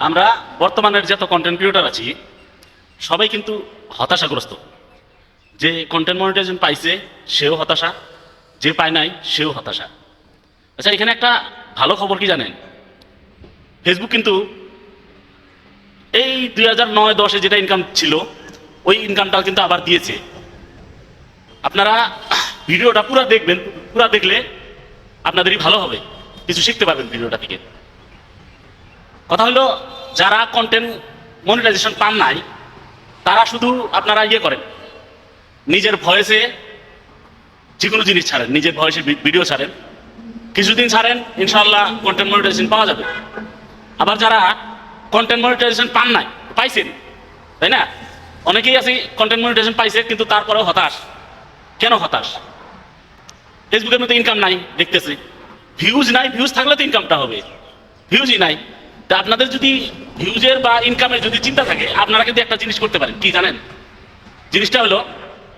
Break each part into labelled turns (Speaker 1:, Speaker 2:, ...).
Speaker 1: আমরা বর্তমানের যত কন্টেন্ট ক্রিয়েটর আছি সবাই কিন্তু হতাশাগ্রস্ত। যে কন্টেন্ট মনিটাইজেশন পাইছে সেও হতাশা, যে পায় নাই সেও হতাশা। আচ্ছা, এখানে একটা ভালো খবর কি জানেন? ফেসবুক কিন্তু এই 2009-10-এ যেটা ইনকাম ছিল ওই ইনকামটা কিন্তু আবার দিয়েছে। আপনারা ভিডিওটা পুরো দেখবেন, পুরো দেখলে আপনাদেরই ভালো হবে, কিছু শিখতে পারবেন ভিডিওটা থেকে। কথা হলো, যারা কন্টেন্ট মনিটাইজেশন পান নাই তারা শুধু আপনারা ইয়ে করেন, নিজের ভয়েসে যে কোনো জিনিস ছাড়েন, নিজের ভয়েসে ভিডিও ছাড়েন, কিছুদিন ছাড়েন, ইনশাআল্লাহ কন্টেন্ট মনিটাইজেশন পাওয়া যাবে। আবার যারা কন্টেন্ট মনিটাইজেশন পান নাই, পাইছেন তাই না, অনেকেই আছে কন্টেন্ট মনিটাইজেশন পাইছে কিন্তু তারপরেও হতাশ। কেন হতাশ? ফেসবুকের মধ্যে ইনকাম নাই, দেখতেছি ভিউজ নাই, ভিউজ থাকলে তো ইনকামটা হবে, ভিউজই নাই। তা আপনাদের যদি ভিউজের বা ইনকামের যদি চিন্তা থাকে, আপনারা কিন্তু একটা জিনিস করতে পারেন। কি জানেন? জিনিসটা হলো,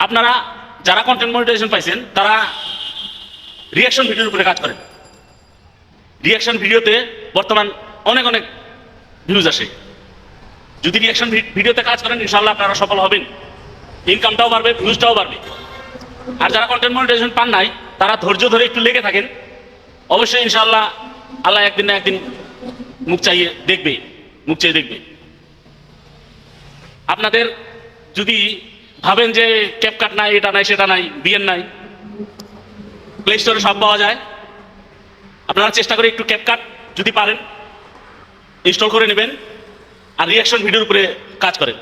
Speaker 1: আপনারা যারা কন্টেন্ট মনিটাইজেশন পাইছেন তারা রিয়াকশন ভিডিওর উপরে কাজ করেন। রিয়াকশন ভিডিওতে বর্তমান অনেক অনেক ভিউজ আসে। যদি রিয়াকশন ভিডিওতে কাজ করেন ইনশাআল্লাহ আপনারা সফল হবেন, ইনকামটাও বাড়বে, ভিউজটাও বাড়বে। আর যারা কন্টেন্ট মনিটাইজেশন পান নাই তারা ধৈর্য ধরে একটু লেগে থাকেন, অবশ্যই ইনশাআল্লাহ আল্লাহ একদিন না একদিন মুখ চাইয়ে দেখবে, মুখ চেয়ে দেখবে। আপনাদের যদি ভাবেন যে ক্যাপকাট নাই, এটা নাই, সেটা নাই, বিএন নাই, প্লে স্টোরে সব পাওয়া যায়। আপনারা চেষ্টা করে একটু ক্যাপকাট যদি পারেন ইনস্টল করে নেবেন আর রিয়াকশন ভিডিওর উপরে কাজ করেন।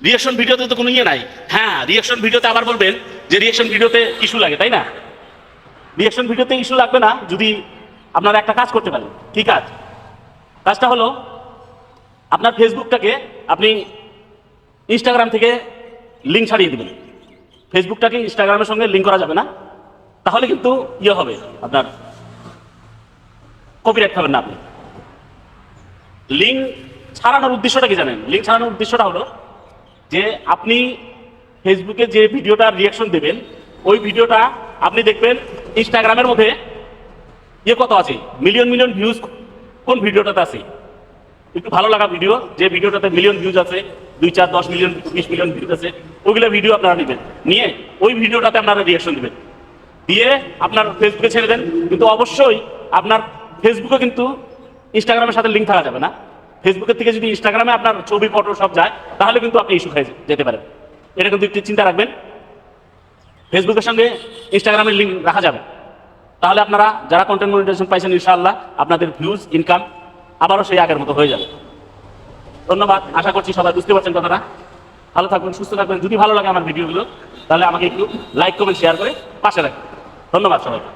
Speaker 1: রিয়াকশন ভিডিওতে তো কোনো ইয়ে নাই। হ্যাঁ, রিয়াকশন ভিডিওতে আবার বলবেন যে রিয়াকশন ভিডিওতে ইস্যু লাগে, তাই না? রিয়াকশন ভিডিওতে ইস্যু লাগবে না যদি আপনারা একটা কাজ করতে পারেন। কি কাজ? কাজটা হলো, আপনার ফেসবুকটাকে আপনি ইনস্টাগ্রাম থেকে লিঙ্ক ছাড়িয়ে দেবেন। ফেসবুকটাকে ইনস্টাগ্রামের সঙ্গে লিঙ্ক করা যাবে না, তাহলে কিন্তু ইয়ে হবে, আপনার কপিরাইট পাবেন না আপনি। লিঙ্ক ছাড়ানোর উদ্দেশ্যটা কি জানেন? লিঙ্ক ছাড়ানোর উদ্দেশ্যটা হলো যে আপনি ফেসবুকে যে ভিডিওটা রিয়াকশন দেবেন ওই ভিডিওটা আপনি দেখবেন ইনস্টাগ্রামের মধ্যে ইয়ে কত আছে, মিলিয়ন মিলিয়ন ভিউজ কোন ভিডিওটাতে আছে, একটু ভালো লাগা ভিডিও, যে ভিডিওটাতে মিলিয়ন ভিউজ আছে, 2, 4, 10 মিলিয়ন, 20 মিলিয়ন ভিউজ আছে, ওইগুলো ভিডিও আপনারা নেবেন, নিয়ে ওই ভিডিওটাতে আপনারা রিয়াকশন দেবেন, দিয়ে আপনার ফেসবুকে ছেড়ে দেন। কিন্তু অবশ্যই আপনার ফেসবুকে কিন্তু ইনস্টাগ্রামের সাথে লিঙ্ক থাকা যাবে না। ফেসবুকের থেকে যদি ইনস্টাগ্রামে আপনার ছবি ফটো সব যায় তাহলে কিন্তু আপনি ইস্যু খেয়ে যেতে পারেন। এটা কিন্তু একটু চিন্তা রাখবেন। ফেসবুকের সঙ্গে ইনস্টাগ্রামের লিঙ্ক রাখা যাবে, তাহলে আপনারা যারা কন্টেন্ট মনিটাইজেশন পাইছেন ইনশাআল্লাহ আপনাদের ভিউজ, ইনকাম আবারও সেই আগের মতো হয়ে যাবে। ধন্যবাদ, আশা করছি সবাই বুঝতে পারছেন কথাটা। ভালো থাকবেন, সুস্থ থাকবেন। যদি ভালো লাগে আমার ভিডিওগুলো তাহলে আমাকে একটু লাইক, কমেন্ট, শেয়ার করে পাশে রাখবেন। ধন্যবাদ সবাইকে।